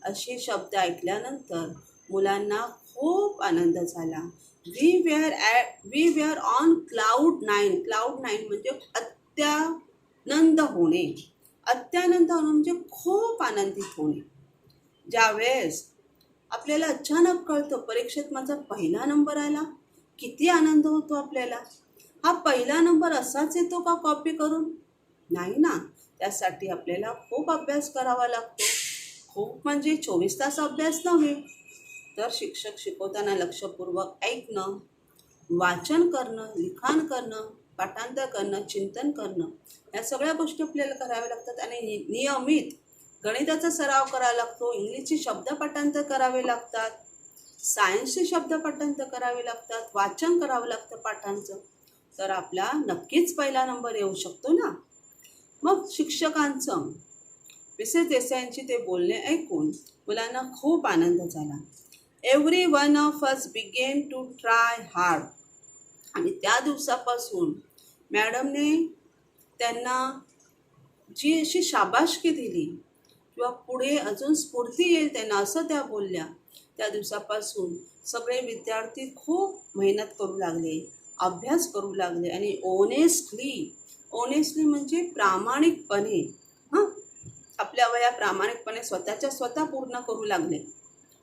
असे शब्द ऐकल्यानंतर मुलांना खूप आनंद झाला. We were on cloud 9. Cloud 9 म्हणजे अत्यानंद होणे म्हणजे खूप आनंदित होणे. ज्यावेळेस आपल्याला अचानक कळतं परीक्षेत माझा पहिला नंबर आला, किती आनंद होतो आपल्याला. हा पहिला नंबर असाच येतो का कॉपी करून? नाही ना. त्यासाठी आपल्याला खूप अभ्यास करावा लागतो. खूप म्हणजे 24 तास अभ्यास नव्हे, तर शिक्षक शिकवताना लक्षपूर्वक ऐकणं, वाचन करणं, लिखाण करणं, पाठांतर करणं, चिंतन करणं, या सगळ्या गोष्टी आपल्याला कराव्या लागतात. आणि नियमित गणिताचा सराव करावा लागतो, इंग्लिशचे शब्द पाठांतर करावे लागतात, सायन्सचे शब्द पाठांतर करावे लागतात, वाचन करावं लागतं पाठांचं, तर आपला नक्कीच पहिला नंबर येऊ शकतो ना. मग शिक्षकांचं मिसेस देसाईंची ते बोलणे ऐकून मुलांना खूप आनंद झाला. Every one of us began to try hard. आणि त्या दिवसापासून मॅडमने त्यांना जी अशी शाबासकी दिली किंवा पुढे अजून स्फूर्ती येईल त्यांना, असं त्या बोलल्या. त्या दिवसापासून सगळे विद्यार्थी खूप मेहनत करू लागले, अभ्यास करू लागले आणि ऑनेस्टली म्हणजे प्रामाणिकपणे, आपल्या वया प्रामाणिकपणे स्वतः पूर्ण करू लागले.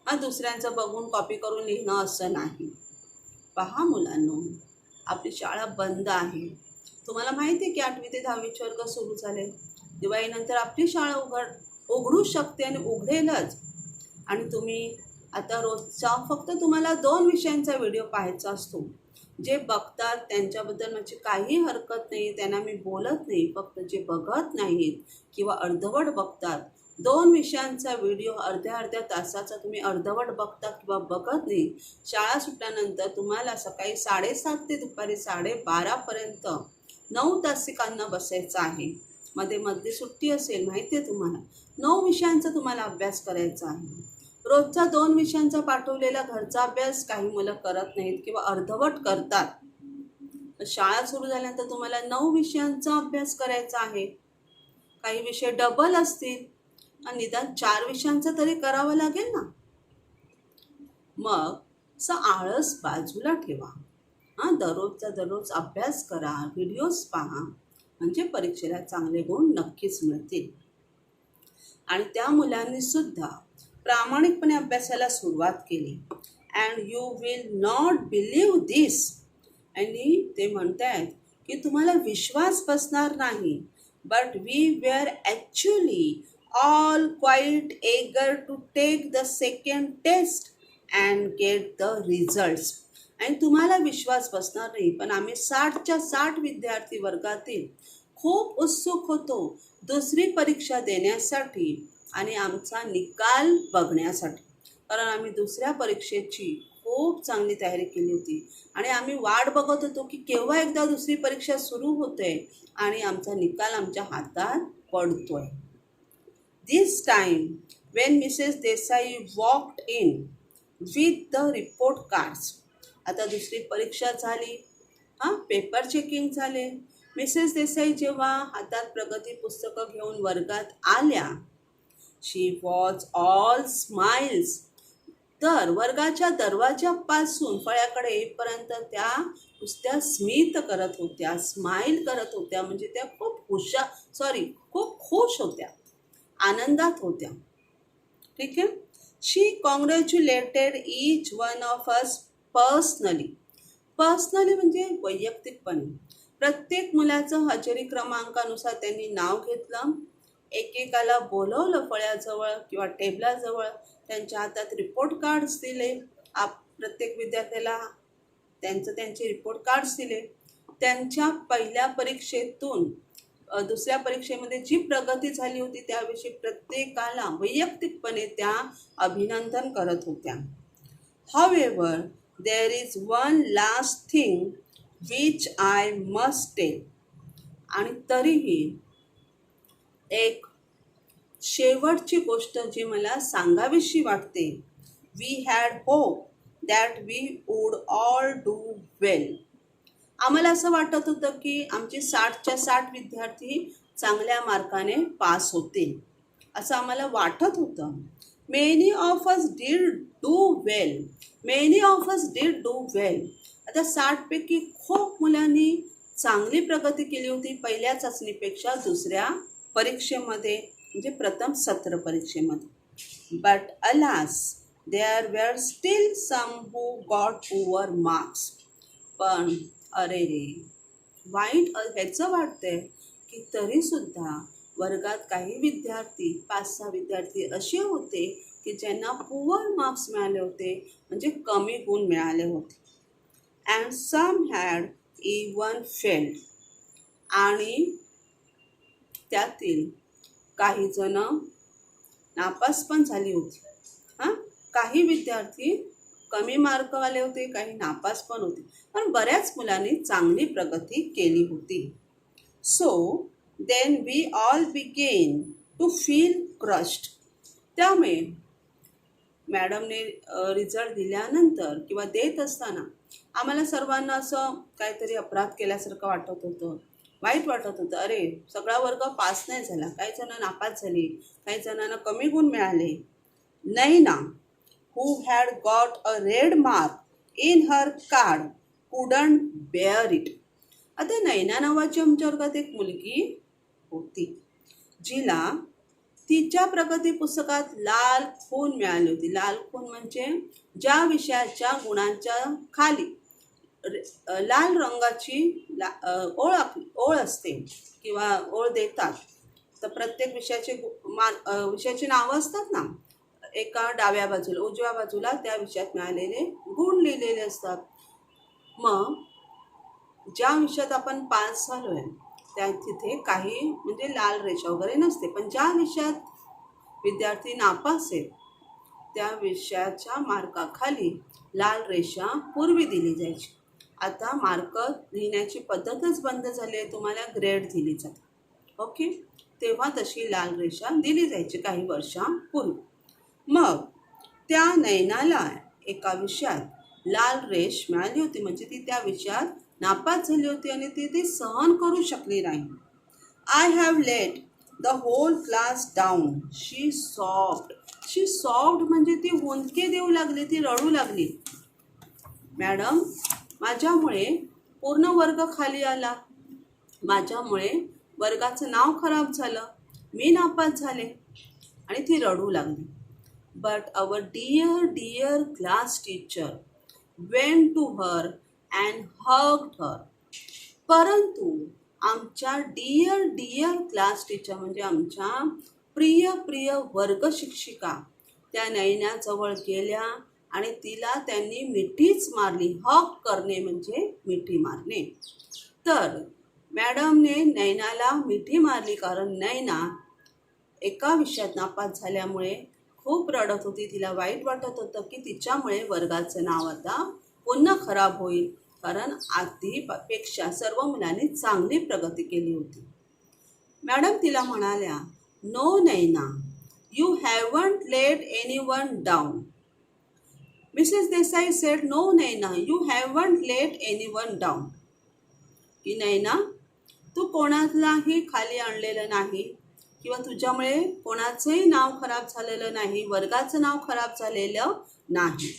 दुसऱ्यांचं बघून कॉपी करून लिहिणं असं नाही. पहा मुलांनो, आपली शाळा बंद आहे. तुम्हाला माहिती आहे की 8वी ते 10वीचे वर्ग सुरू झाले. दिवाळीनंतर आपली शाळा उघडू शकते आणि उघडेलच. आणि तुम्ही आता रोजचा फक्त तुम्हाला 2 विषयांचा व्हिडिओ पाहायचा असतो. जे बघतात त्यांच्याबद्दल माझी काही हरकत नाही, त्यांना मी बोलत नाही. फक्त जे बघत नाहीत किंवा अर्धवट बघतात 2 विषयांचा व्हिडिओ अर्ध्या अर्ध्या तासाचा तुम्ही अर्धवट बघता किंवा बघत नाही. शाळा सुटल्यानंतर तुम्हाला सकाळी 7:30 ते दुपारी 12:30पर्यंत 9 तासिकांना बसायचं आहे. मध्ये मधली सुट्टी असेल, माहिती आहे तुम्हाला. 9 विषयांचा तुम्हाला अभ्यास करायचा आहे. रोजचा 2 विषयांचा पाठवलेला घरचा अभ्यास काही मुलं करत नाहीत किंवा अर्धवट करतात. शाळा सुरू झाल्यानंतर तुम्हाला 9 विषयांचा अभ्यास करायचा आहे. काही विषय डबल असतील आणि निदान 4 विषयांचा तरी करावं लागेल ना. मग आळस बाजूला ठेवा. दररोजचा दररोज अभ्यास करा, व्हिडिओज पहा, म्हणजे परीक्षेला चांगले गुण नक्कीच मिळतील. आणि त्या मुलांनी सुद्धा प्रामाणिकपणे अभ्यासाला सुरुवात केली. And you will not believe this. आणि ते म्हणतायत की तुम्हाला विश्वास बसणार नाही. But we were actually all quite eager to take the second test and get the results. आणि तुम्हाला विश्वास बसणार नाही, पण आम्ही 60च्या 60 विद्यार्थी वर्गातील खूप उत्सुक होतो दुसरी परीक्षा देण्यासाठी आणि आमचा निकाल बघण्यासाठी. कारण आम्ही दुसऱ्या परीक्षेची खूप चांगली तयारी केली होती आणि आम्ही वाट बघत होतो की केव्हा एकदा दुसरी परीक्षा सुरू होते आणि आमचा निकाल आमच्या हातात पडतोय. This time, when Mrs. Desai walked in with the report cards, आता दुसरी परीक्षा झाली, पेपर चेकिंग झाले. मिसेस देसाई जेव्हा हातात प्रगती पुस्तकं घेऊन वर्गात आल्या, शी वॉज ऑल स्माइल्स. तर वर्गाच्या दरवाजापासून फळ्याकडे येईपर्यंत त्या नुसत्या स्मित करत होत्या, स्माईल करत होत्या. म्हणजे त्या खूप खुश होत्या, आनंदात होत्या. ठीक आहे. She congratulated each one of us personally. म्हणजे वैयक्तिकपणे प्रत्येक मुलाचं हजेरी क्रमांकानुसार त्यांनी नाव घेतलं. एकेकाला बोलवलं फळ्याजवळ किंवा टेबलाजवळ. त्यांच्या हातात रिपोर्ट कार्ड्स दिले. प्रत्येक विद्यार्थ्याला त्यांचे रिपोर्ट कार्ड्स दिले. त्यांच्या पहिल्या परीक्षेतून दुसऱ्या परीक्षेमध्ये जी प्रगती झाली होती त्याविषयी प्रत्येकाला वैयक्तिकपणे त्या अभिनंदन करत होत्या. However, there is one last thing which I must tell. आणि तरीही एक शेवटची गोष्ट जी मला सांगावीशी वाटते. We had hoped that we would all do well. आम्हाला असं वाटत होतं की आमचे 60च्या 60 विद्यार्थी चांगल्या मार्काने पास होतील, असं आम्हाला वाटत होतं. Many of us did do well. आता 60पैकी खूप मुलांनी चांगली प्रगती केली होती पहिल्या चाचणीपेक्षा दुसऱ्या परीक्षेमध्ये, म्हणजे प्रथम सत्र परीक्षेमध्ये. But alas there were still some who got poor marks. पण अरे रे, वाईट ह्याचं वाटतंय की तरीसुद्धा वर्गात काही विद्यार्थी 5-6 विद्यार्थी असे होते की ज्यांना पुअर मार्क्स मिळाले होते, म्हणजे कमी गुण मिळाले होते. And some had even failed. आणि त्यातील काही जण नापास पण झाली होती. काही विद्यार्थी कमी मार्कवाले होते, काही नापास पण होते, पण बऱ्याच मुलांनी चांगली प्रगती केली होती. So then we all began to feel crushed. त्यामुळे मॅडमने रिझल्ट दिल्यानंतर किंवा देत असताना आम्हाला सर्वांना असं काहीतरी अपराध केल्यासारखं वाटत होतं, वाईट वाटत होतं. अरे, सगळा वर्ग पास नाही झाला, काही जण नापास झाली, काही जणांना कमी गुण मिळाले. नैना, who had got a red mark in her card, couldn't bear it. आता नैना नावाची आमच्या वर्गात एक मुलगी होती जिला तिच्या प्रगती पुस्तकात लाल खून मिळाली होती. लाल खून म्हणजे ज्या विषयाच्या गुणांच्या खाली लाल रंगाची ओळ असते किंवा ओळ देतात. तर प्रत्येक विषयाची नावं असतात ना, एका डाव्या बाजूला उजव्या बाजूला त्या विषयात मिळालेले गुण लिहिलेले असतात. मग ज्या विषयात आपण पास झालोय त्या तिथे काही म्हणजे लाल रेषा वगैरे नसते, पण ज्या विषयात विद्यार्थी नापास आहेत त्या विषयाच्या मार्काखाली लाल रेषा पूर्वी दिली जायची. आता मार्क लिहिण्याची पद्धतच बंद झाली आहे, तुम्हाला ग्रेड दिली जाते. ओके, तेव्हा तशी लाल रेषा दिली जायची काही वर्षांपूर्वी. मग त्या नयनाला एका विषयात लाल रेष मिळाली होती, म्हणजे ती त्या विषयात नापास झाली होती आणि ती सहन करू शकली नाही. I have let the whole class down, she sobbed. She sobbed म्हणजे ती हुंदके देऊ लागली, ती रडू लागली. मॅडम, माझ्यामुळे पूर्ण वर्ग खाली आला, माझ्यामुळे वर्गाचं नाव खराब झालं, मी नापास झाले, आणि ती रडू लागली. But our dear class teacher went to her and hugged her. परंतु आमच्या डिअर क्लास टीचर म्हणजे आमच्या प्रिय वर्ग शिक्षिका त्या नयनाजवळ गेल्या आणि तिला त्यांनी मिठीच मारली. हग करणे म्हणजे मिठी मारणे. तर मॅडमने नयनाला मिठी मारली कारण नयना एका विषयात नापास झाल्यामुळे खूप रडत होती. तिला वाईट वाटत होतं की तिच्यामुळे वर्गाचं नाव आता पुन्हा खराब होईल, कारण आधीपेक्षा सर्व मुलांनी चांगली प्रगती केली होती. मॅडम तिला म्हणाल्या, no Naina, you haven't let anyone down. Mrs Desai said, no Naina, you haven't let anyone down. की नैना, तू कोणालाही खाली आणलेलं नाही किंवा तुझ्यामुळे कोणाचंही नाव खराब झालेलं नाही, वर्गाचं नाव खराब झालेलं नाही.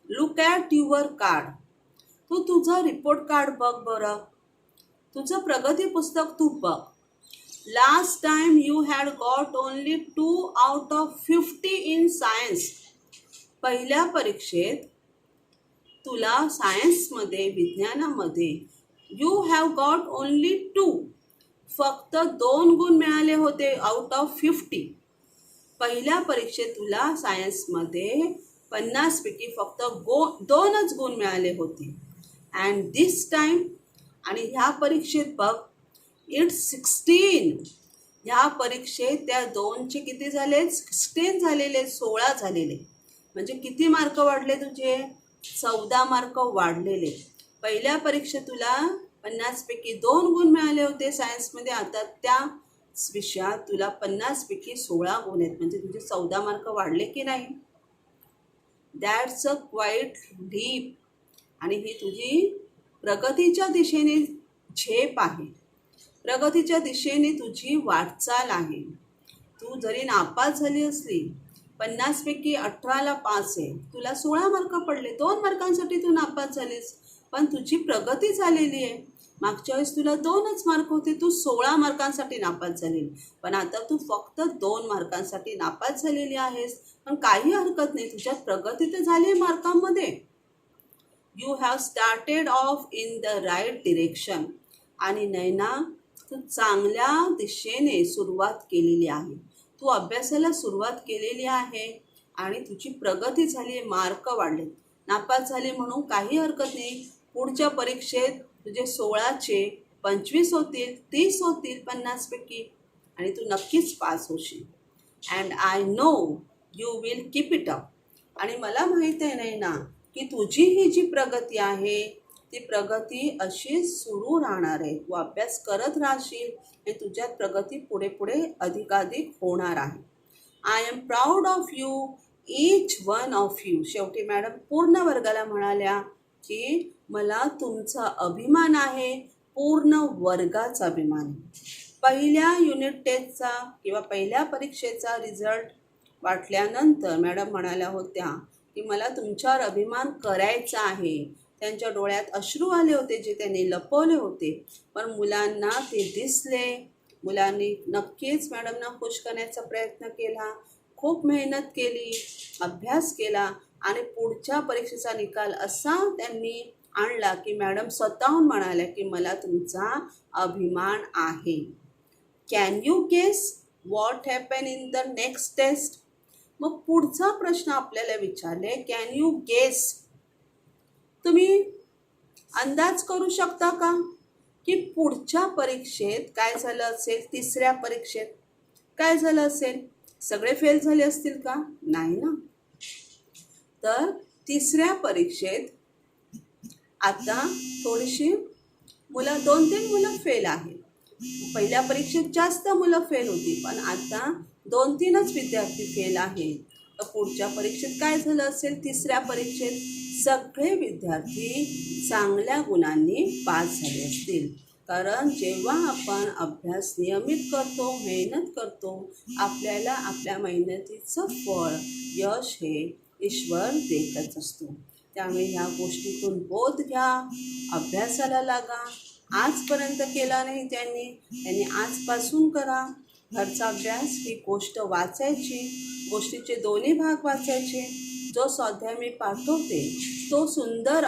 Look at your card. तू तुझं रिपोर्ट कार्ड बघ बरं, तुझं प्रगती पुस्तक तू बघ. Last time you had got only 2 out of 50 in science. पहिल्या परीक्षेत तुला सायन्समध्ये, विज्ञानामध्ये यू हॅव गॉट ओनली 2, फक्त 2 गुण मिळाले होते आउट ऑफ 50. पहिल्या परीक्षेत तुला सायन्समध्ये 50 पैकी फक्त 2च गुण मिळाले होते. अँड दिस टाईम, आणि ह्या परीक्षेत बघ, इट्स 16. ह्या परीक्षेत त्या 2चे किती झाले? 16 झालेले, 16 झालेले. म्हणजे किती मार्क वाढले तुझे? 14 मार्क वाढलेले. पहिल्या परीक्षेत तुला 50 पैकी 2 गुण मिळाले होते सायन्समध्ये, आता त्या विषयात तुला 50 पैकी 16 गुण आहेत, म्हणजे तुझे 14 मार्क वाढले की नाही? That's a quiet deep. आणि ही तुझी प्रगतीच्या दिशेने झेप आहे, प्रगतीच्या दिशेने तुझी वाटचाल आहे. तू जरी नापास झाली असली, 50 पैकी 18ला पास आहे, तुला 16 मार्क पडले, 2 मार्कांसाठी तू नापास झालीस, पण तुझी प्रगती झालेली आहे. मागच्या वेळेस तुला 2च मार्क होते, तू 16 मार्कांसाठी नापास झालेली, पण आता तू फक्त 2 मार्कांसाठी नापास झालेली आहेस. पण काही हरकत नाही, तुझ्यात प्रगती तर झाली आहे मार्कांमध्ये. You have started off in the right direction. आणि नैना, तू चांगल्या दिशेने सुरुवात केलेली आहे, तू अभ्यासाला सुरुवात केलेली आहे आणि तुझी प्रगती झाली आहे, मार्क वाढले. नापास झाले म्हणून काही हरकत नाही, पुढच्या परीक्षेत तुझे 16चे 25 होतील, 30 होतील 50 पैकी, आणि तू नक्कीच पास होशील. And I know you will keep it up. आणि मला माहीत आहे नाही ना की तुझी ही जी प्रगती आहे ती प्रगती अशीच सुरू राहणार आहे. तू अभ्यास करत राहशील आणि तुझ्यात प्रगती पुढे पुढे अधिकाधिक होणार आहे. I am proud of you, each one of you. शेवटी मॅडम पूर्ण वर्गाला म्हणाल्या की मला तुमचा अभिमान आहे, पूर्ण वर्गाचा अभिमान आहे. पहिल्या युनिट टेस्टचा किंवा पहिल्या परीक्षेचा रिझल्ट वाटल्यानंतर मॅडम म्हणाल्या होत्या की मला तुमच्यावर अभिमान करायचा आहे. त्यांच्या डोळ्यात अश्रू आले होते जे त्यांनी लपवले होते, पण मुलांना ते दिसले. मुलांनी नक्कीच मॅडमना खुश करण्याचा प्रयत्न केला, खूप मेहनत केली, अभ्यास केला आणि पुढच्या परीक्षेचा निकाल असा त्यांनी आणला की मॅडम स्वतःहून म्हणाल्या की मला तुमचा अभिमान आहे. Can you guess what happen in the next test? मग पुढचा प्रश्न आपल्याला विचारले, कॅन यू गेस? तुम्ही अंदाज करू शकता का की पुढच्या परीक्षेत काय झालं असेल? तिसऱ्या परीक्षेत काय झालं असेल? सगळे फेल झाले असतील का? नाही ना. तर तिसऱ्या परीक्षेत आता थोडीशी मुलं 2-3 मुलं फेल आहेत. पहिल्या परीक्षेत जास्त मुलं फेल होती, पण आता 2-3च विद्यार्थी फेल आहेत. तर पुढच्या परीक्षेत काय झालं असेल? तिसऱ्या परीक्षेत सगळे विद्यार्थी चांगल्या गुणांनी पास झाले असतील. कारण जेव्हा आपण अभ्यास नियमित करतो, मेहनत करतो, आपल्याला आपल्या मेहनतीचं फळ, यश हे ईश्वर देतच असतो. त्यामुळे ह्या गोष्टीतून बोध घ्या, अभ्यासाला लागा. आजपर्यंत केला नाही त्यांनी आजपासून करा. घरचा अभ्यास ही गोष्ट वाचायची, गोष्टीचे दोन्ही भाग वाचायचे. जो स्वाध्याय मी पाठवते तो सुंदर